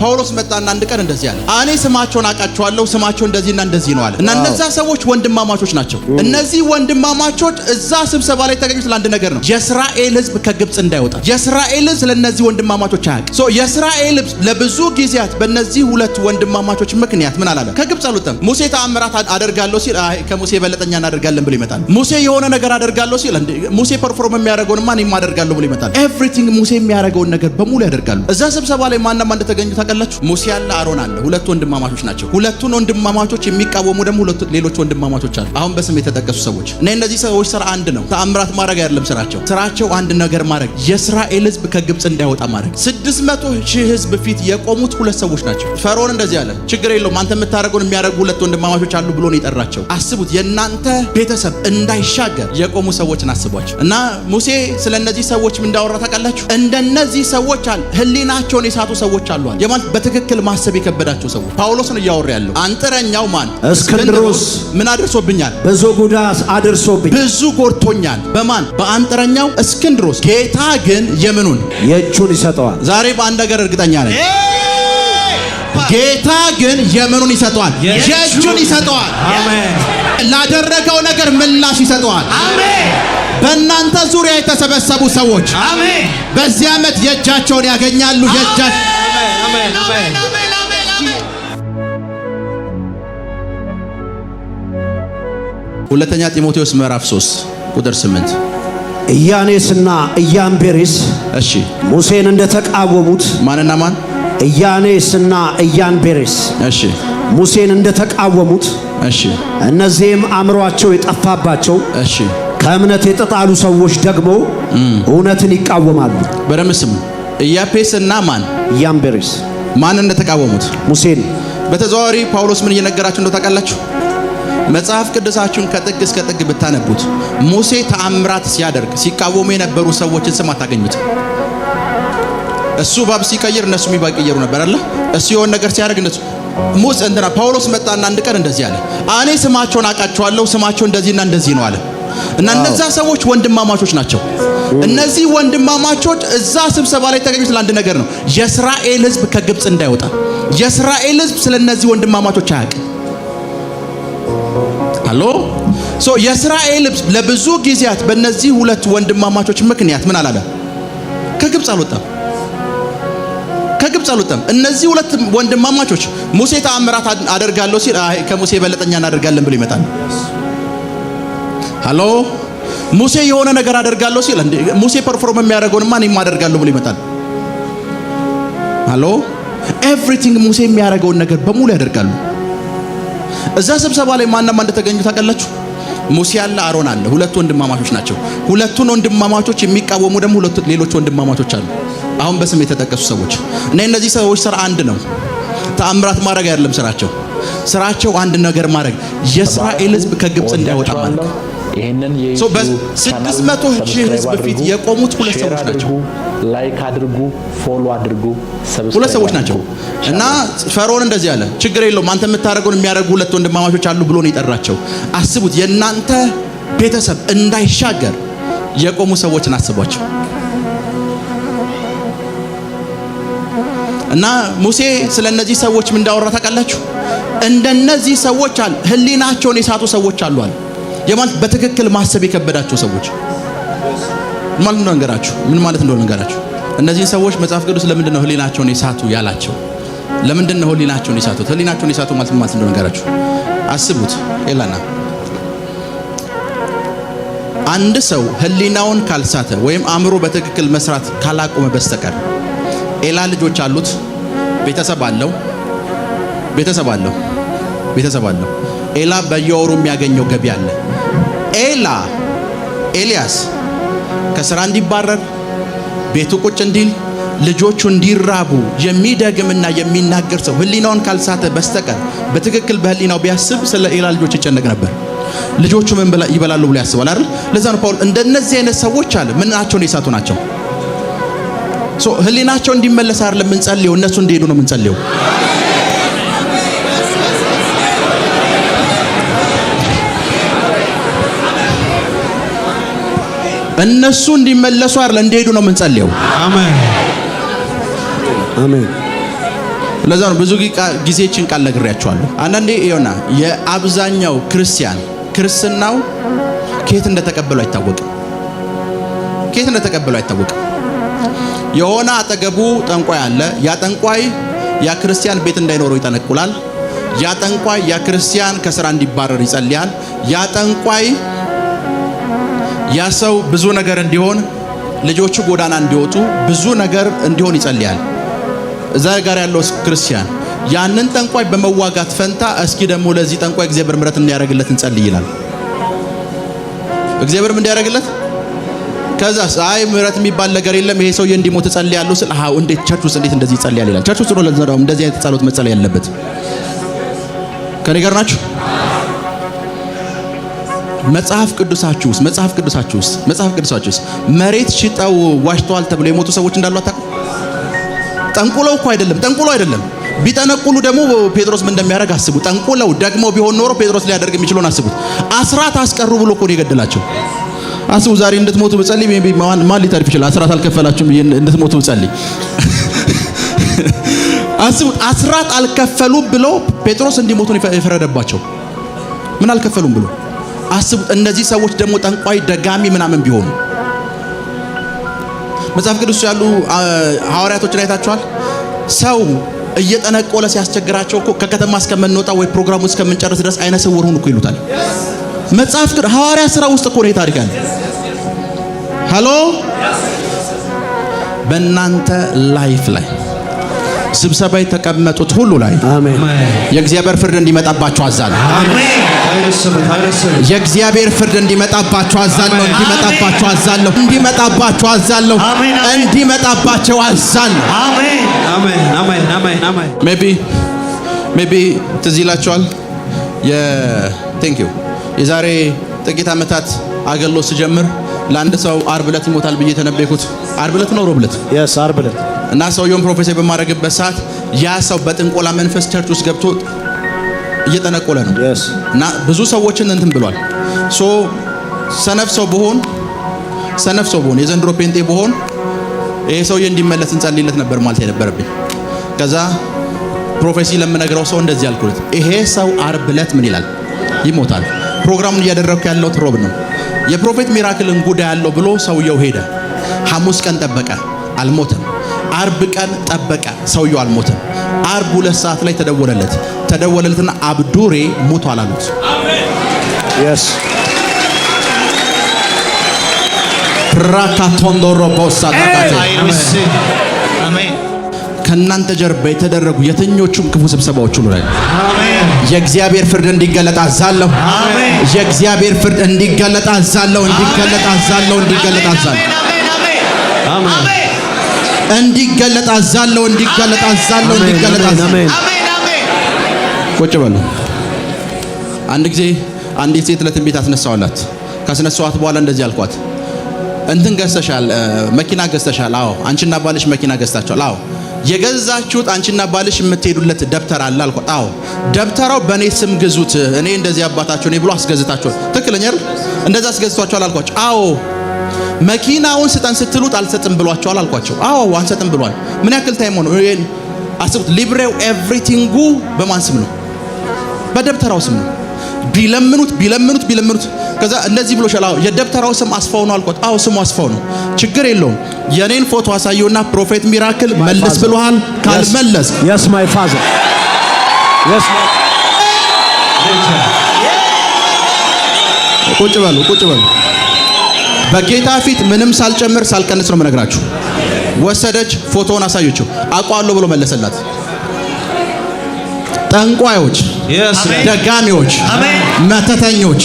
ጳውሎስ መጣና አንድ ቀን እንደዚህ አለ፣ እኔ ስማቸውን አውቃቸዋለሁ፣ ስማቸው እንደዚህና እንደዚህ ነው አለ። እና እነዛ ሰዎች ወንድማማቾች ናቸው። እነዚህ ወንድማማቾች እዛ ስብሰባ ላይ ተገኙት ለአንድ ነገር ነው፣ የእስራኤል ሕዝብ ከግብጽ እንዳይወጣ። የእስራኤል ሕዝብ ስለነዚህ ወንድማማቾች አያውቅ። የእስራኤል ሕዝብ ለብዙ ጊዜያት በእነዚህ ሁለት ወንድማማቾች ምክንያት ምን አላለ? ከግብጽ አልወጣም። ሙሴ ተአምራት አደርጋለሁ ሲል ከሙሴ በለጠኛ እናደርጋለን ብሎ ይመጣል። ሙሴ የሆነ ነገር አደርጋለሁ ሲል ሙሴ ፐርፎርም የሚያደርገውንማ እኔም አደርጋለሁ ብሎ ይመጣል። ኤቭሪቲንግ ሙሴ የሚያደርገውን ነገር በሙሉ ያደርጋሉ። እዛ ስብሰባ ላይ ማንና ማን እንደተገኙ ታውቃላችሁ? ሙሴ አለ፣ አሮን አለ። ሁለት ወንድማማቾች ናቸው። ሁለቱን ወንድማማቾች የሚቃወሙ ደግሞ ሌሎች ወንድማማቾች አሉ፣ አሁን በስም የተጠቀሱ ሰዎች። እና እነዚህ ሰዎች ስራ አንድ ነው። ተአምራት ማድረግ አይደለም ስራቸው አንድ ነገር ማድረግ፣ የእስራኤል ሕዝብ ከግብጽ እንዳይወጣ ማድረግ። 600,000 ሕዝብ ፊት የቆሙት ሁለት ሰዎች ናቸው። ፈርዖን እንደዚህ አለ፣ ችግር የለውም አንተ የምታደርገውን የሚያደርጉ ሁለት ወንድማማቾች አሉ ብሎ ነው የጠራቸው። አስቡት፣ የእናንተ ቤተሰብ እንዳይሻገር የቆሙ ሰዎችን አስቧቸው። እና ሙሴ ስለነዚህ ሰዎች ምን እንዳወራ ታውቃላችሁ? እንደነዚህ ሰዎች አለ ህሊናቸውን የሳቱ ሰዎች አሉ አለ። የማን በትክክል ማሰብ የከበዳቸው ሰዎች። ጳውሎስ ነው እያወራ ያለው። አንጥረኛው ማን? እስክንድሮስ ምን አድርሶብኛል? ብዙ ጉዳት አድርሶብኝ፣ ብዙ ጎድቶኛል። በማን? በአንጥረኛው እስክንድሮስ። ጌታ ግን የምኑን? የእጁን ይሰጠዋል። ዛሬ በአንድ ነገር እርግጠኛ ነኝ፣ ጌታ ግን የምኑን ይሰጠዋል? የእጁን ይሰጠዋል። አሜን። ላደረገው ነገር ምላሽ ይሰጠዋል። አሜን። በእናንተ ዙሪያ የተሰበሰቡ ሰዎች አሜን በዚህ ዓመት የእጃቸውን ያገኛሉ። አሜን አሜን። ሁለተኛ ጢሞቴዎስ ምዕራፍ 3 ቁጥር 8 ኢያኔስና ኢያንቤሬስ እሺ ሙሴን እንደተቃወሙት ማንና ማን? ኢያኔስና ኢያንቤሬስ እሺ ሙሴን እንደተቃወሙት እሺ እነዚህም አእምሮአቸው የጠፋባቸው እሺ ከእምነት የተጣሉ ሰዎች ደግሞ እውነትን ይቃወማሉ። በረምስም ኢያፔስና ማን? ኢያንቤሬስ ማን እንደተቃወሙት? ሙሴን። በተዘዋዋሪ ጳውሎስ ምን እየነገራችሁ እንደው ታውቃላችሁ? መጽሐፍ ቅዱሳችሁን ከጥግ እስከ ጥግ ብታነቡት ሙሴ ተአምራት ሲያደርግ ሲቃወሙ የነበሩ ሰዎችን ስም አታገኙት። እሱ ባብ ሲቀይር እነሱ የሚባቀየሩ ነበር አይደል? እሱ የሆነ ነገር ሲያደርግ እነሱ ሙሴ እንትና ጳውሎስ መጣና አንድ ቀን እንደዚህ አለ፣ እኔ ስማቸውን አውቃቸዋለሁ፣ ስማቸው እንደዚህና እንደዚህ ነው አለ። እና እነዛ ሰዎች ወንድማማቾች ናቸው። እነዚህ ወንድማማቾች እዛ ስብሰባ ላይ ተገኙት ለአንድ ነገር ነው፣ የእስራኤል ሕዝብ ከግብጽ እንዳይወጣ። የእስራኤል ሕዝብ ስለነዚህ ወንድማማቾች አያውቅ። አሎ የእስራኤል ሕዝብ ለብዙ ጊዜያት በእነዚህ ሁለት ወንድማማቾች ምክንያት ምን አላለ? ከግብጽ አልወጣም። ከግብጽ አልወጣም። እነዚህ ሁለት ወንድማማቾች ሙሴ ተአምራት አደርጋለሁ ሲል ከሙሴ በለጠኛ እናደርጋለን ብሎ ይመጣል። ሃሎ ሙሴ የሆነ ነገር አደርጋለሁ ሲል ሙሴ ፐርፎርም የሚያደርገውንማ እኔም አደርጋለሁ ብሎ ይመጣል። ሃሎ ኤቭሪቲንግ ሙሴ የሚያደርገውን ነገር በሙሉ ያደርጋሉ። እዛ ስብሰባ ላይ ማንና ማን እንደተገኙ ታውቃላችሁ? ሙሴ አለ፣ አሮን አለ። ሁለት ወንድማማቾች ናቸው። ሁለቱን ወንድማማቾች የሚቃወሙ ደግሞ ሌሎች ወንድማማቾች አሉ፣ አሁን በስም የተጠቀሱ ሰዎች። እና እነዚህ ሰዎች ስራ አንድ ነው። ተአምራት ማድረግ አይደለም ስራቸው አንድ ነገር ማድረግ፣ የእስራኤል ሕዝብ ከግብጽ እንዳይወጣ ማለት። ይሄንን በ600,000 ሕዝብ ፊት የቆሙት ሁለት ሰዎች ናቸው። ላይክ አድርጉ፣ ፎሎ አድርጉ፣ ሁለት ሰዎች ናቸው። እና ፈርዖን እንደዚህ አለ፣ ችግር የለውም አንተ የምታደርገውን የሚያደርጉ ሁለት ወንድማማቾች አሉ ብሎ ነው የጠራቸው። አስቡት፣ የእናንተ ቤተሰብ እንዳይሻገር የቆሙ ሰዎችን አስቧቸው። እና ሙሴ ስለነዚህ ሰዎች ምን እንዳወራ ታውቃላችሁ? እንደነዚህ ሰዎች አለ ህሊናቸውን የሳቱ ሰዎች አሉ አለ። የማን? በትክክል ማሰብ የከበዳቸው ሰዎች ማለት ነው። ምን ማለት እንደሆነ እንገራችሁ። እነዚህ ሰዎች መጽሐፍ ቅዱስ ለምንድን ነው ህሊናቸውን የሳቱ ያላቸው? ለምንድን ነው ህሊናቸውን የሳቱት? ህሊናቸውን የሳቱ ማለት እንደሆነ እንገራችሁ። አስቡት ኤላና አንድ ሰው ህሊናውን ካልሳተ ወይም አእምሮ በትክክል መስራት ካላቆመ በስተቀር ኤላ ልጆች አሉት፣ ቤተሰብ አለው። ኤላ በየወሩ የሚያገኘው ገቢ አለ። ኤልያስ ከስራ እንዲባረር ቤቱ ቁጭ እንዲል ልጆቹ እንዲራቡ የሚደግምና የሚናገር ሰው ህሊናውን ካልሳተ በስተቀር በትክክል በህሊናው ቢያስብ ስለ ኤላ ልጆች ይጨነቅ ነበር። ልጆቹ ምን ይበላሉ ብሎ ያስባል አይደል? ለዛ ነው ጳውሎስ እንደነዚህ አይነት ሰዎች አለ ምናቸውን የሳቱ ናቸው። ህሊናቸው እንዲመለስ አይደለም የምንጸልየው፣ እነሱ እንዲሄዱ ነው የምንጸልየው። እነሱ እንዲመለሱ አይደለም እንዲሄዱ ነው የምንጸልየው። አሜን አሜን። ለዛ ነው ብዙ ጊዜችን ቃል ነግሬያቸዋለሁ። አንዳንዴ ይሆና የአብዛኛው ክርስትናው ከየት እንደተቀበሉ አይታወቅም። የሆነ አጠገቡ ጠንቋይ አለ። ያ ጠንቋይ ያ ክርስቲያን ቤት እንዳይኖረው ይጠነቁላል። ያ ጠንቋይ ያ ክርስቲያን ከስራ እንዲባረር ይጸልያል። ያ ጠንቋይ ያ ሰው ብዙ ነገር እንዲሆን፣ ልጆቹ ጎዳና እንዲወጡ፣ ብዙ ነገር እንዲሆን ይጸልያል። እዛ ጋር ያለው ክርስቲያን ያንን ጠንቋይ በመዋጋት ፈንታ እስኪ ደግሞ ለዚህ ጠንቋይ እግዚአብሔር ምሕረት እንዲያደርግለት እንጸልይ ይላል። እግዚአብሔር ምን እንዲያደርግለት? ከዛስ አይ ምሕረት የሚባል ነገር የለም ይሄ ሰውዬ እንዲሞት እጸልያለሁ ስል አዎ እንዴት ቸርች ውስጥ እንዴት እንደዚህ ይጸልያል ይላል። ቸርች ውስጥ ነው ለዘራው እንደዚህ አይነት ጸሎት መጸለይ ያለበት። ከኔ ጋር ናችሁ? መጽሐፍ ቅዱሳችሁ ውስጥ መሬት ሽጠው ዋሽተዋል ተብሎ የሞቱ ሰዎች እንዳሉ አታውቁ? ጠንቁለው እኮ አይደለም። ቢጠነቁሉ ደግሞ ጴጥሮስ ምን እንደሚያደርግ አስቡ። ጠንቁለው ደግሞ ቢሆን ኖሮ ጴጥሮስ ሊያደርግ የሚችለውን አስቡት። አስራት አስቀሩ ብሎ እኮ ነው የገደላቸው። አስቡ። ዛሬ እንድትሞቱ ብጸልይ ማን ሊተርፍ ይችላል? አስራት አልከፈላችሁም እንድትሞቱ ብጸልይ አስቡት። አስራት አልከፈሉም ብሎ ጴጥሮስ እንዲሞቱ የፈረደባቸው ምን አልከፈሉም ብሎ አስቡት። እነዚህ ሰዎች ደግሞ ጠንቋይ ደጋሚ ምናምን ቢሆኑ መጽሐፍ ቅዱስ ያሉ ሐዋርያቶችን አይታችኋል? ሰው እየጠነቆለ ሲያስቸግራቸው እኮ ከከተማ እስከምንወጣ ወይ ፕሮግራሙ እስከምንጨርስ ድረስ አይነ ስውር ሁኑ እኮ ይሉታል። መጽሐፍ ቅዱስ ሐዋርያ ሥራ ውስጥ እኮ ነው ታሪክ አለ። ሃሎ በእናንተ ላይፍ ላይ ስብሰባ የተቀመጡት ሁሉ ላይ የእግዚአብሔር ፍርድ እንዲመጣባቸው አዛለሁ። የእግዚአብሔር ፍርድ እንዲመጣባቸው አዛለሁ። ሜቢ ትዝ ይላችኋል የዛሬ ጥቂት ዓመታት አገልግሎት ስጀምር ለአንድ ሰው ዓርብ ዕለት ይሞታል ብዬ ተነበይኩት። ዓርብ ዕለት ነው ሮብ ዕለት? ዓርብ ዕለት እና ሰውየውን ፕሮፌሰር በማድረግበት ሰዓት ያ ሰው በጥንቆላ መንፈስ ቸርች ውስጥ ገብቶ እየጠነቆለ ነው። እና ብዙ ሰዎችን እንትን ብሏል። ሰነፍ ሰው ብሆን የዘንድሮ ፔንጤ ብሆን ይሄ ሰውዬ እንዲመለስ እንጸልይለት ነበር ማለት የነበረብኝ። ከዛ ፕሮፌሲ ለምነግረው ሰው እንደዚህ አልኩት፣ ይሄ ሰው ዓርብ ዕለት ምን ይላል? ይሞታል። ፕሮግራሙን እያደረግኩ ያለው ሮብ ነው። የፕሮፌት ሚራክልን ጉዳይ ያለው ብሎ ሰውየው ሄደ። ሐሙስ ቀን ጠበቀ፣ አልሞተም። ዓርብ ቀን ጠበቀ፣ ሰውየው አልሞተም። ዓርብ 2 ሰዓት ላይ ተደወለለትና አብዱሬ ሞቷል አሉት። ፕራካቶንዶሮ ቦሳታካቴ ከእናንተ ጀርባ የተደረጉ የትኞቹም ክፉ ስብሰባዎች ሁሉ ላይ የእግዚአብሔር ፍርድ እንዲገለጥ አዛለሁ። የእግዚአብሔር ፍርድ እንዲገለጥ አዛለሁ። ቁጭ በሉ። አንድ ጊዜ አንዲት ሴት ለትንቢት አስነሳዋላት። ካስነሳዋት በኋላ እንደዚህ አልኳት፣ እንትን ገዝተሻል፣ መኪና ገዝተሻል? አዎ። አንቺና ባልሽ መኪና ገዝታችኋል? አዎ። የገዛችሁት አንቺና ባልሽ የምትሄዱለት ደብተር አለ አልኳት። አዎ። ደብተራው በእኔ ስም ግዙት፣ እኔ እንደዚህ አባታችሁ ነኝ ብሎ አስገዝታችኋል? ትክክለኛ አይደል? እንደዛ አስገዝቷችኋል አልኳቸው። አዎ። መኪናውን ስጠን ስትሉት አልሰጥም ብሏቸዋል አልኳቸው። አዎ አንሰጥም ብሏል። ምን ያክል ታይም ሆነ? አስቡት። ሊብሬው ኤቭሪቲንጉ በማን ስም ነው? በደብተራው ስም ነው። ቢለምኑት ከዛ እንደዚህ ብሎሻል። አዎ። የደብተራው ስም አስፋው ነው አልኳት። አዎ ስሙ አስፋው ነው። ችግር የለውም። የኔን ፎቶ አሳየውና ፕሮፌት ሚራክል መልስ ብሎሃል፣ ካልመለስ yes my father ቁጭ በሉ። በጌታ ፊት ምንም ሳልጨምር ሳልቀንስ ነው የምነግራችሁ። ወሰደች፣ ፎቶውን አሳየችው። አውቀዋለሁ ብሎ መለሰላት። ጠንቋዮች፣ ደጋሚዎች፣ መተተኞች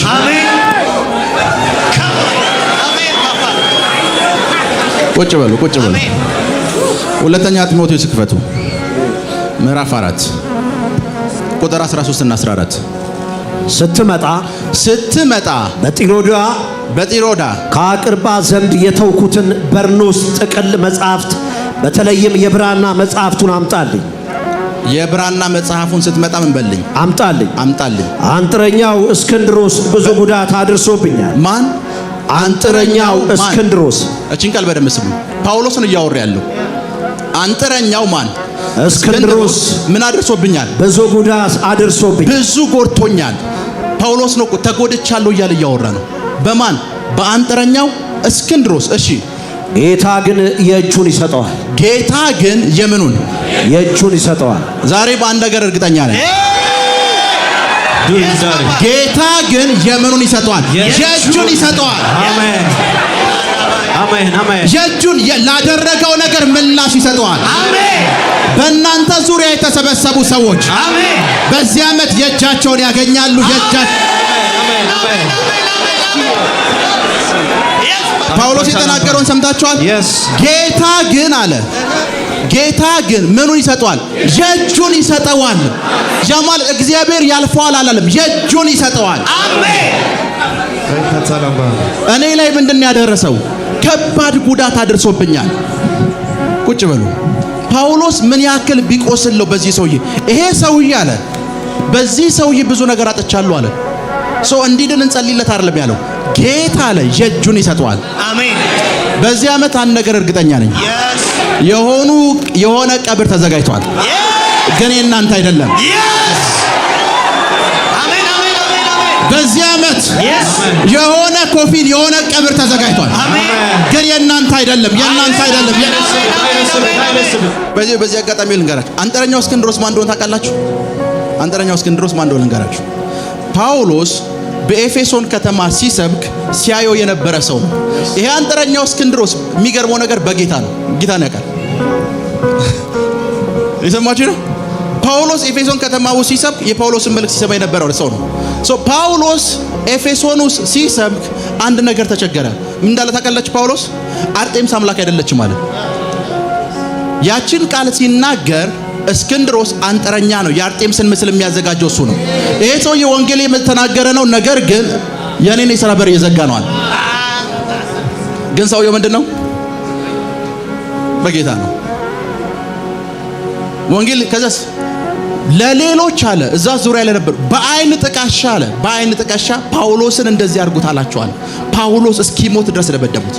ቁጭ በሉ። ሁለተኛ ጢሞቴዎስ ክፈቱ ምዕራፍ 4 ቁጥር 13 እና 14 ስትመጣ በጢሮዳ ከአቅርባ ዘንድ የተውኩትን በርኖስ ጥቅል መጽሐፍት በተለይም የብራና መጽሐፍቱን አምጣልኝ። የብራና መጽሐፉን ስትመጣ ምን በልኝ? አምጣልኝ። አንጥረኛው እስክንድሮስ ብዙ ጉዳት አድርሶብኛል። ማን? አንጥረኛው እስክንድሮስ። እቺን ቃል በደንብ ስሙ። ጳውሎስን እያወራ ያለው አንጥረኛው ማን? እስክንድሮስ ምን አድርሶብኛል? ብዙ ጉዳት አድርሶብኝ፣ ብዙ ጎድቶኛል። ጳውሎስ ነው ተጎድቻለሁ እያለ እያወራ ነው። በማን? በአንጥረኛው እስክንድሮስ። እሺ ጌታ ግን የእጁን ይሰጠዋል። ጌታ ግን የምኑን? የእጁን ይሰጠዋል። ዛሬ በአንድ ነገር እርግጠኛ ነኝ። ጌታ ግን የምኑን ይሰጠዋል? የእጁን ይሰጠዋል። አሜን አሜን አሜን። የእጁን ላደረገው ነገር ምላሽ ይሰጠዋል። አሜን። በእናንተ ዙሪያ የተሰበሰቡ ሰዎች አሜን በዚህ ዓመት የእጃቸውን ያገኛሉ። ጳውሎስ የተናገረውን ሰምታችኋል። ጌታ ግን አለ፣ ጌታ ግን ምኑን ይሰጠዋል? የእጁን ይሰጠዋል። ጃማል እግዚአብሔር ያልፈዋል አላለም፣ የእጁን ይሰጠዋል። አሜን። እኔ ላይ ምንድን ያደረሰው? ከባድ ጉዳት አድርሶብኛል። ቁጭ በሉ። ጳውሎስ ምን ያክል ቢቆስለው በዚህ ሰውዬ፣ ይሄ ሰውዬ አለ በዚህ ሰውዬ ብዙ ነገር አጥቻለሁ አለ። ሰው እንዲድን እንጸልይለት አይደለም ያለው፣ ጌታ አለ የእጁን ይሰጠዋል። አሜን። በዚህ ዓመት አንድ ነገር እርግጠኛ ነኝ፣ የሆነ ቀብር ተዘጋጅቷል፣ ግን የእናንተ አይደለም። በዚህ ዓመት የሆነ ኮፊን የሆነ ቀብር ተዘጋጅቷል፣ ግን የእናንተ አይደለም፣ የእናንተ አይደለም። በዚህ አጋጣሚ ልንገራችሁ፣ አንጥረኛው እስክንድሮስ ማን እንደሆነ ታውቃላችሁ? አንጥረኛው እስክንድሮስ ማን እንደሆነ ልንገራችሁ። ጳውሎስ በኤፌሶን ከተማ ሲሰብክ ሲያየው የነበረ ሰው ነው። ይሄ አንጥረኛው እስክንድሮስ የሚገርመው ነገር በጌታ ነው፣ ጌታን ያውቃል። የሰማችሁ ነው። ጳውሎስ ኤፌሶን ከተማ ውስጥ ሲሰብክ የጳውሎስን መልእክት ሲሰማ የነበረው ሰው ነው። ጳውሎስ ኤፌሶን ውስጥ ሲሰብክ አንድ ነገር ተቸገረ። ምን እንዳለ ታውቃላችሁ? ጳውሎስ አርጤምስ አምላክ አይደለችም ማለት ያችን ቃል ሲናገር እስክንድሮስ አንጥረኛ ነው፣ የአርጤምስን ምስል የሚያዘጋጀው እሱ ነው። ይሄ ሰውዬ ወንጌል የተናገረ ነው፣ ነገር ግን የኔን የሥራ በር እየዘጋ ነዋል። ግን ሰውየው ምንድነው? በጌታ ነው። ወንጌል ከዛስ ለሌሎች አለ እዛ ዙሪያ ላይ ነበር በአይን ጥቃሻ አለ፣ በአይን ጥቃሻ ጳውሎስን እንደዚህ አድርጉት አላቸዋል። ጳውሎስ እስኪሞት ድረስ ደበደቡት።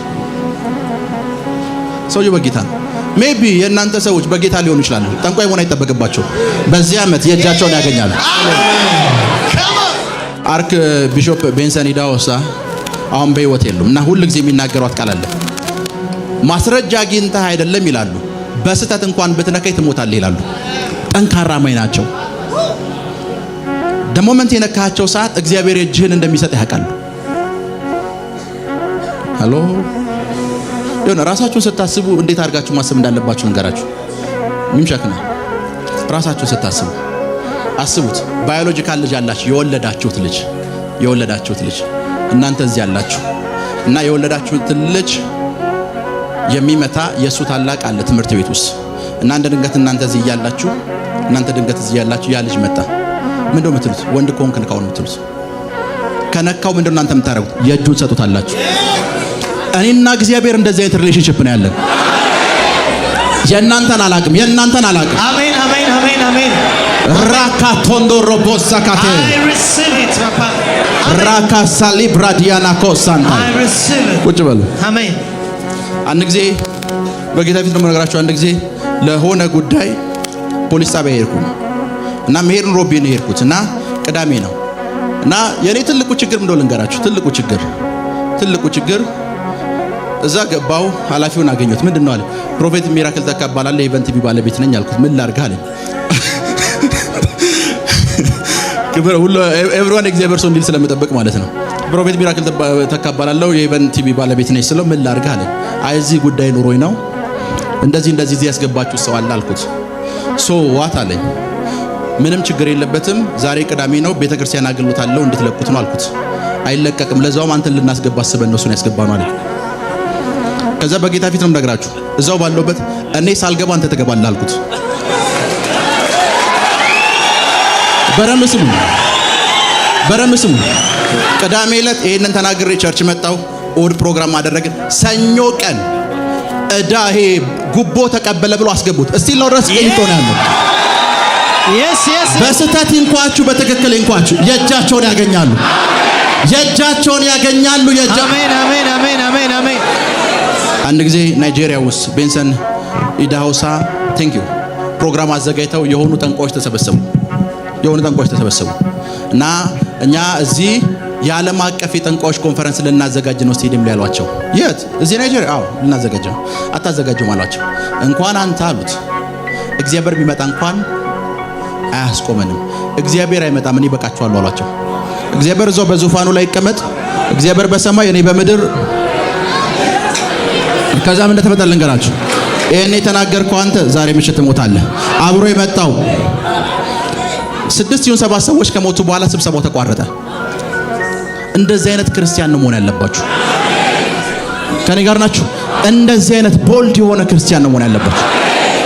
ሰውየው በጌታ ነው። ሜቢ የእናንተ ሰዎች በጌታ ሊሆኑ ይችላሉ። ጠንቋይ መሆን አይጠበቅባቸው። በዚህ ዓመት የእጃቸውን ያገኛሉ። አርክ ቢሾፕ ቤንሰን ኢዳሆሳ አሁን በሕይወት የሉም እና ሁሉ ጊዜ የሚናገሯት ቃል አለ። ማስረጃ አግኝተህ አይደለም ይላሉ፣ በስተት እንኳን ብትነካይ ትሞታለህ ይላሉ። ጠንካራ ማይ ናቸው። ደሞመንት የነካቸው ሰዓት እግዚአብሔር እጅህን እንደሚሰጥ ያውቃሉ። ሃሎ የሆነ ራሳችሁን ስታስቡ እንዴት አድርጋችሁ ማሰብ እንዳለባችሁ እንገራችሁ። ምንሸክና ራሳችሁን ስታስቡ አስቡት። ባዮሎጂካል ልጅ አላችሁ፣ የወለዳችሁት ልጅ እናንተ እዚህ ያላችሁ እና የወለዳችሁት ልጅ የሚመታ የሱ ታላቅ አለ ትምህርት ቤት ውስጥ እና እንደ ድንገት እናንተ እዚህ ያላችሁ ያ ልጅ መጣ። ምንድነው የምትሉት? ወንድ ከሆንክ ንካው ነው የምትሉት። ከነካው ምንድነው እናንተ የምታረጉት? የእጁን ሰጡታላችሁ። እኔና እግዚአብሔር እንደዚህ አይነት ሪሌሽንሺፕ ነው ያለን። የእናንተን አላቅም። አሜን አሜን አሜን አሜን። ራካቶንዶ ሮቦሳ ካቴ ራካሳሊ ብራዲያና ኮሳንታ ቁጭ በሉ። አሜን። አንድ ጊዜ በጌታ ፊት ነው የምነግራችሁ። አንድ ጊዜ ለሆነ ጉዳይ ፖሊስ ጣቢያ ሄድኩ እና መሄድን ሮቤ ነው ሄድኩት እና ቅዳሜ ነው እና የኔ ትልቁ ችግር ምንድነው ልንገራችሁ። ትልቁ ችግር እዛ ገባው። ኃላፊውን አገኘሁት። ምንድነው አለ። ፕሮፌት ሚራክል ተካ እባላለሁ፣ የኢቨንት ቲቪ ባለቤት ነኝ አልኩት። ምን ላድርግ አለኝ። ክብር ሁሉ ኤቭሪዋን እግዚአብሔር ሰው እንዲል ስለምጠብቅ ማለት ነው። ፕሮፌት ሚራክል ተካ እባላለሁ፣ የኢቨንት ቲቪ ባለቤት ነኝ ስለው ምን ላድርግ አለኝ። አይ እዚህ ጉዳይ ኑሮኝ ነው እንደዚህ እዚህ ያስገባችሁ ሰው አለ አልኩት። ሶ ዋት አለኝ። ምንም ችግር የለበትም፣ ዛሬ ቅዳሜ ነው፣ ቤተክርስቲያን አገልግሎታለሁ እንድትለቁት ነው አልኩት። አይለቀቅም፣ ለዛውም አንተን ልናስገባ አስበን ነው እሱን ያስገባነው አለኝ። ከዛ በጌታ ፊት ነው የምነግራችሁ፣ እዛው ባለውበት እኔ ሳልገባ አንተ ትገባለህ አልኩት። በረም ስሙ። ቅዳሜ ዕለት ይሄንን ተናግሬ ቸርች መጣው። እሑድ ፕሮግራም አደረግን። ሰኞ ቀን እዳ ይሄ ጉቦ ተቀበለ ብሎ አስገቡት። እስቲ ነው ድረስ ቀይቶ ነው ያለው። በስተት እንኳችሁ በትክክል እንኳችሁ የእጃቸውን ያገኛሉ። አሜን አሜን አሜን አሜን አሜን። አንድ ጊዜ ናይጄሪያ ውስጥ ቤንሰን ኢዳሆሳ ቴንክ ዩ ፕሮግራም አዘጋጅተው የሆኑ ጠንቋዮች ተሰበሰቡ እና እኛ እዚህ የዓለም አቀፍ የጠንቋዮች ኮንፈረንስ ልናዘጋጅ ነው ስቴዲየም ላይ ያሏቸው። የት? እዚህ ናይጄሪያ? አዎ ልናዘጋጅ ነው። አታዘጋጁም አሏቸው። እንኳን አንተ አሉት እግዚአብሔር ቢመጣ እንኳን አያስቆመንም። እግዚአብሔር አይመጣም፣ እኔ በቃችኋለሁ አሏቸው። እግዚአብሔር እዛው በዙፋኑ ላይ ይቀመጥ፣ እግዚአብሔር በሰማይ እኔ በምድር። ከዛም እንደተመጣ ልንገራችሁ፣ ይሄን የተናገርከው አንተ ዛሬ ምሽት ትሞታለህ። አብሮ የመጣው 6 ይሁን 7 ሰዎች ከሞቱ በኋላ ስብሰባው ተቋረጠ። እንደዚህ አይነት ክርስቲያን ነው መሆን ያለባችሁ። ከኔ ጋር ናችሁ? እንደዚህ አይነት ቦልድ የሆነ ክርስቲያን ነው መሆን ያለባችሁ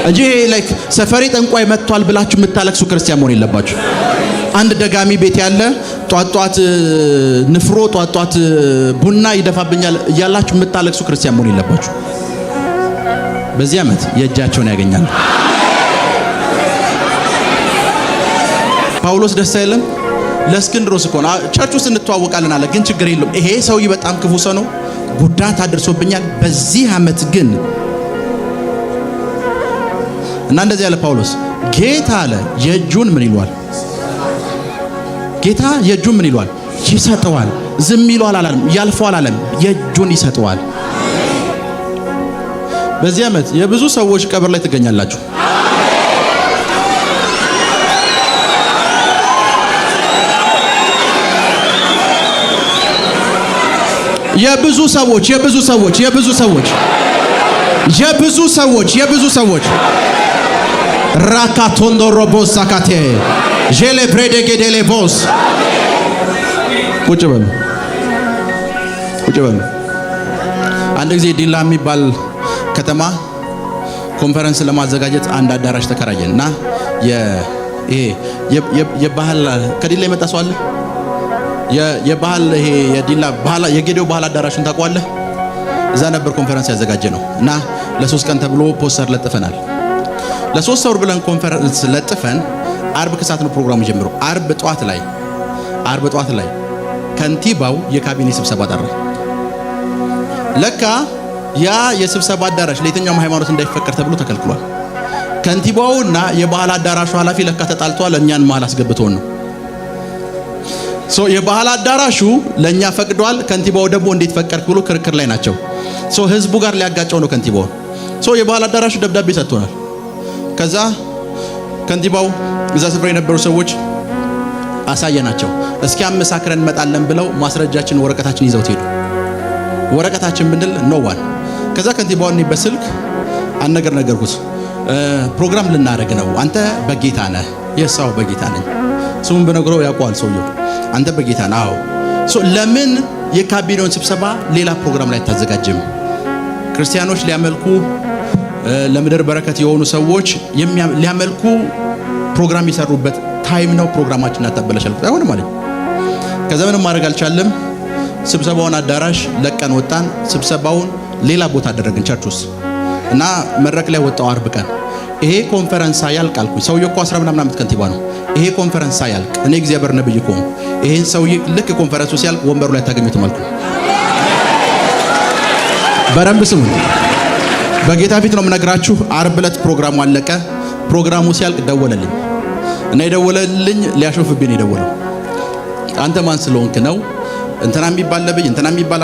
እንጂ ላይክ ሰፈሪ ጠንቋይ መጥቷል ብላችሁ የምታለቅሱ ክርስቲያን መሆን የለባችሁ። አንድ ደጋሚ ቤት ያለ ጧጧት ንፍሮ ጧጧት ቡና ይደፋብኛል እያላችሁ የምታለቅሱ ክርስቲያን መሆን የለባችሁ። በዚህ ዓመት የእጃቸውን ያገኛል። ጳውሎስ ደስ አይልም? ለእስክንድሮስ እኮ ነው ቸርች ውስጥ እንተዋወቃለን አለ። ግን ችግር የለውም ይሄ ሰውዬ በጣም ክፉ ሰው ነው፣ ጉዳት አድርሶብኛል። በዚህ ዓመት ግን እና እንደዚህ ያለ ጳውሎስ ጌታ አለ የእጁን ምን ይሏል? ጌታ የእጁን ምን ይሏል? ይሰጠዋል። ዝም ይሏል አላለም፣ ያልፈዋል አላለም፣ የእጁን ይሰጠዋል። በዚህ ዓመት የብዙ ሰዎች ቀብር ላይ ትገኛላችሁ። የብዙ ሰዎች ራካቶንዶ ሮቦስ ሳካቴ ጄሌ ብሬዴ ጌዴሌ ቦስ ቁጭ በሉ። አንድ ጊዜ ዲላ የሚባል ከተማ ኮንፈረንስ ለማዘጋጀት አንድ አዳራሽ ተከራየን እና የባህል ከዲላ የመጣ ሰው አለ? የባህል ይሄ የዲላ ባህል የጌዴው ባህል አዳራሹን ታውቀዋለህ? እዛ ነበር ኮንፈረንስ ያዘጋጀ ነው እና ለ3 ቀን ተብሎ ፖስተር ለጥፈናል። ለ3 ወር ብለን ኮንፈረንስ ለጥፈን አርብ ከሰዓት ነው ፕሮግራሙ ጀምሮ። አርብ ጠዋት ላይ ከንቲባው የካቢኔ ስብሰባ ጠራ። ለካ ያ የስብሰባ አዳራሽ ለየትኛውም ሃይማኖት እንዳይፈቀድ ተብሎ ተከልክሏል። ከንቲባውና የባህል አዳራሹ ኃላፊ ለካ ተጣልተዋል። እኛን መሀል አስገብቶን ነው። የባህል አዳራሹ ለኛ ፈቅዷል፣ ከንቲባው ደግሞ እንዴት ፈቀድክ ብሎ ክርክር ላይ ናቸው። ህዝቡ ጋር ሊያጋጨው ነው ከንቲባው። የባህል አዳራሹ ደብዳቤ ሰጥቶናል። ከዛ ከንቲባው እዛ ስፍራ የነበሩ ሰዎች አሳየናቸው። እስኪ አመሳክረን እንመጣለን ብለው ማስረጃችን ወረቀታችን ይዘው ሄዱ። ወረቀታችን ብንል ኖዋን። ከዛ ከንቲባውን በስልክ ነገርኩት። ፕሮግራም ልናደርግ ነው፣ አንተ በጌታ ነህ? የሳው በጌታ ነኝ። ስሙን በነግረው ያውቀዋል ሰውየው። አንተ በጌታ ነህ? አዎ። ለምን የካቢኔውን ስብሰባ ሌላ ፕሮግራም ላይ ታዘጋጅም? ክርስቲያኖች ሊያመልኩ ለምድር በረከት የሆኑ ሰዎች ሊያመልኩ ፕሮግራም የሰሩበት ታይም ነው። ፕሮግራማችን እናታበላሻል። አይሆንም ማለት። ከዛ ምንም ማድረግ አልቻለም። ስብሰባውን አዳራሽ ለቀን ወጣን። ስብሰባውን ሌላ ቦታ አደረግን ቸርች ውስጥ እና መድረክ ላይ ወጣው። አርብ ቀን ይሄ ኮንፈረንስ ያልቅ አልኩኝ። ሰውዬው እኮ 10 ምናምን ዓመት ከንቲባ ነው። ይሄ ኮንፈረንስ ያልቅ እኔ እግዚአብሔር ነብይ እኮ ይሄን ሰውዬ ልክ ኮንፈረንሱ ሲያልቅ ወንበሩ ላይ ታገኙት ማለት ነው። በረምብ ስሙ። በጌታ ፊት ነው የምነግራችሁ። አርብ ዕለት ፕሮግራሙ አለቀ። ፕሮግራሙ ሲያልቅ ደወለልኝ እና የደወለልኝ ሊያሾፍብኝ የደወለው አንተ ማን ስለሆንክ ነው? እንትና የሚባል ነብይ፣ እንትና የሚባል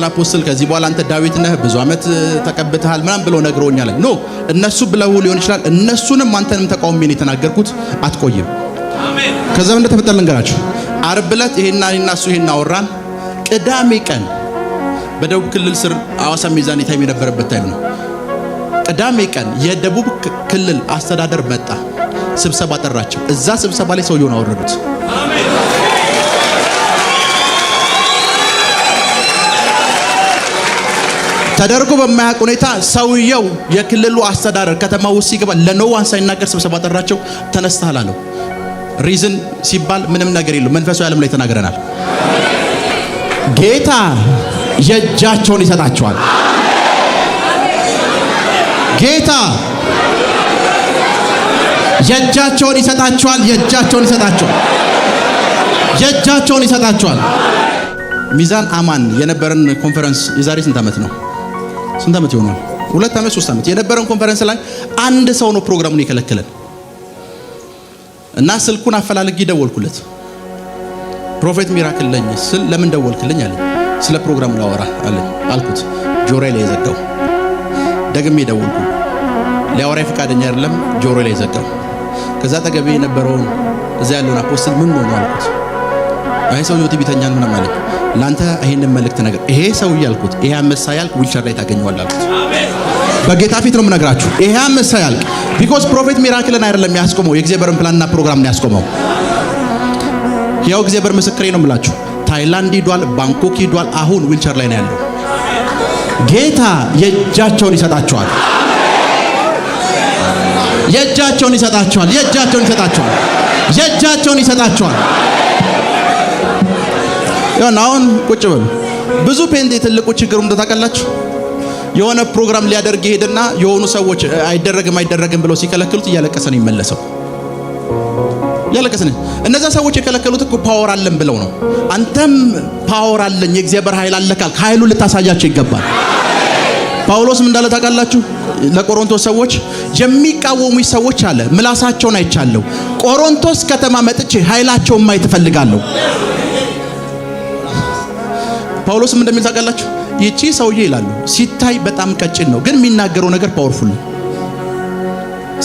አፖስትል፣ ከዚህ በኋላ አንተ ዳዊት ነህ፣ ብዙ ዓመት ተቀብተሃል ምናምን ብለው ነግሮኛል። ኖ እነሱ ብለው ሊሆን ይችላል። እነሱንም አንተንም ተቃውሜ ነው የተናገርኩት። አትቆይም። አሜን። ከዛም እንደተፈጠረ ልንገራችሁ። አርብ ዕለት እኔና እሱ ይሄን አወራን። ቅዳሜ ቀን በደቡብ ክልል ስር አዋሳ ሚዛን ታይም የነበረበት ታይም ነው። ቅዳሜ ቀን የደቡብ ክልል አስተዳደር መጣ፣ ስብሰባ ጠራቸው። እዛ ስብሰባ ላይ ሰውየውን አወረዱት። አሜን። ተደርጎ በማያውቅ ሁኔታ ሰውየው የክልሉ አስተዳደር ከተማ ውስጥ ሲገባ ለኖዋን ሳይናገር ስብሰባ ጠራቸው። ተነስተሃል አለው። ሪዝን ሲባል ምንም ነገር የለው። መንፈሳዊ ዓለም ላይ ተናግረናል። ጌታ የእጃቸውን ይሰጣቸዋል። ጌታ የእጃቸውን ይሰጣቸዋል። የእጃቸውን ይሰጣቸዋል። ሚዛን አማን የነበረን ኮንፈረንስ የዛሬ ስንት ዓመት ነው? ስንት ዓመት ይሆናል? 2 ዓመት 3 ዓመት የነበረን ኮንፈረንስ ላይ አንድ ሰው ነው ፕሮግራሙን የከለከለን እና ስልኩን አፈላልጌ ደወልኩለት። ፕሮፌት ሚራክል ነኝ ስል ለምን ደወልክልኝ አለኝ። ስለ ፕሮግራሙ ላወራ አለኝ አልኩት። ጆሮዬ ላይ ዘጋው። ደግሜ ደወልኩ። ሊያወራኝ ፈቃደኛ አይደለም። ጆሮዬ ላይ ዘጋው። ከዛ ተገቢ የነበረውን እዛ ያለውን አፖስትል ምን ሆነ አልኩት። አይ ሰውዬው ትዕቢተኛ ነው ምናምን አለኝ። ላንተ ይሄንን መልእክት ነገር ይሄ ሰውዬ አልኩት ይሄ አመሳ ያልክ ዊልቸር ላይ ታገኘዋለህ አልኩት። በጌታ ፊት ነው የምነግራችሁ። ይሄ አመሳ ያልክ ቢኮዝ ፕሮፌት ሚራክልን አይደለም ያስቆመው የእግዚአብሔርን ፕላንና ፕሮግራም ነው ያስቆመው። ያው እግዚአብሔር ምስክሬ ነው የምላችሁ። ታይላንድ ሄዷል፣ ባንኮክ ሄዷል። አሁን ዊልቸር ላይ ነው ያለው። ጌታ የእጃቸውን ይሰጣቸዋል። የእጃቸውን ይሰጣቸዋል። የእጃቸውን ይሰጣቸዋል። የእጃቸውን ይሰጣቸዋል። ያው አሁን ቁጭ በሉ። ብዙ ፔንቴ ትልቁ ችግሩ እንደታውቃላችሁ የሆነ ፕሮግራም ሊያደርግ ይሄድና የሆኑ ሰዎች አይደረግም ብለው ሲከለክሉት እያለቀሰ ነው የሚመለሰው። ያለቀሰ ነው። እነዛ ሰዎች የከለከሉት እኮ ፓወር አለን ብለው ነው። አንተም ፓወር አለኝ የእግዚአብሔር ኃይል አለካል ኃይሉን ልታሳያቸው ይገባል። ጳውሎስም እንዳለ ታውቃላችሁ ለቆሮንቶስ ሰዎች የሚቃወሙኝ ሰዎች አለ ምላሳቸውን አይቻለሁ። ቆሮንቶስ ከተማ መጥቼ ኃይላቸውን ማየት እፈልጋለሁ። ጳውሎስም እንደሚል ታውቃላችሁ ይቺ ሰውዬ ይላሉ ሲታይ በጣም ቀጭን ነው፣ ግን የሚናገረው ነገር ፓወርፉል ነው።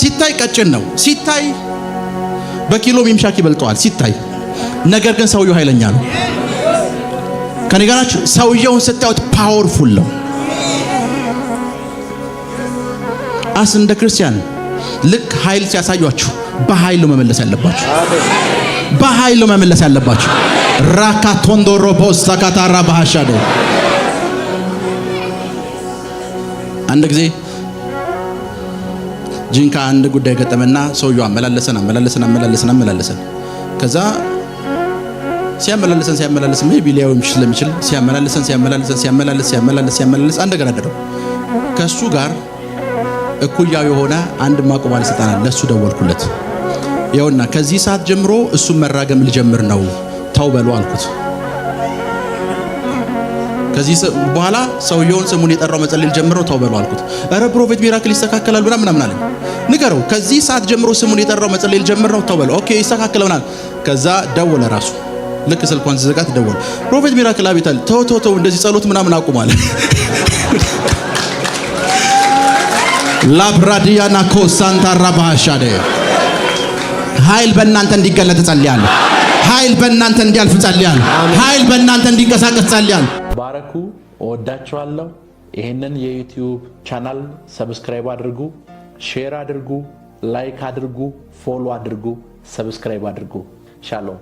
ሲታይ ቀጭን ነው፣ ሲታይ በኪሎ ሚምሻክ ይበልጠዋል ሲታይ፣ ነገር ግን ሰውየው ኃይለኛ ነው። ከኔ ጋር ናችሁ? ሰውየውን ስታዩት ፓወርፉል ነው። አስ እንደ ክርስቲያን ልክ ኃይል ሲያሳያችሁ በኃይል ነው መመለስ ያለባችሁ። በኃይል ነው መመለስ ያለባችሁ። ራካቶንዶሮ ፖስታ ካታራ ባሃሻደ አንድ ጊዜ ጂንካ አንድ ጉዳይ ገጠመና ሰውየው አመላለሰን። ከዛ ሲያመላለሰን ሜቢ ሊያውም ስለሚችል ሲያመላለሰን አንድ ነገር አደረው። ከሱ ጋር እኩያው የሆነ አንድ ማቆማል ሰጣና ለሱ ደወልኩለት። ይኸውና ከዚህ ሰዓት ጀምሮ እሱ መራገም ልጀምር ነው ተው በለው አልኩት። ከዚህ በኋላ ሰውየውን ስሙን የጠራው መጸለይ ልጀምር ነው ተው በለው አልኩት። ኧረ ፕሮፌት ሚራክል ይስተካከላል ምናምን አለኝ። ንገረው ከዚህ ሰዓት ጀምሮ ስሙን የጠራው መጸለይ ልጀምር ነው ተው በለው። ኦኬ ይስተካከላል። ከዛ ደወለ ራሱ ልክ ስልኳን ሲዘጋት ደወለ። ፕሮፌት ሚራክል አቤታል ተው እንደዚህ ጸሎት ምናምን አቁማለ። ላብራዲያና ኮሳንታ ራባሻደ ኃይል በእናንተ እንዲገለጥ ጸልያለሁ። ኃይል በእናንተ እንዲያልፍ ጸልያለሁ። ኃይል በእናንተ እንዲንቀሳቀስ ጸልያለሁ። ባረኩ። እወዳችኋለሁ። ይሄንን የዩቲዩብ ቻናል ሰብስክራይብ አድርጉ፣ ሼር አድርጉ፣ ላይክ አድርጉ፣ ፎሎ አድርጉ፣ ሰብስክራይብ አድርጉ። ሻሎም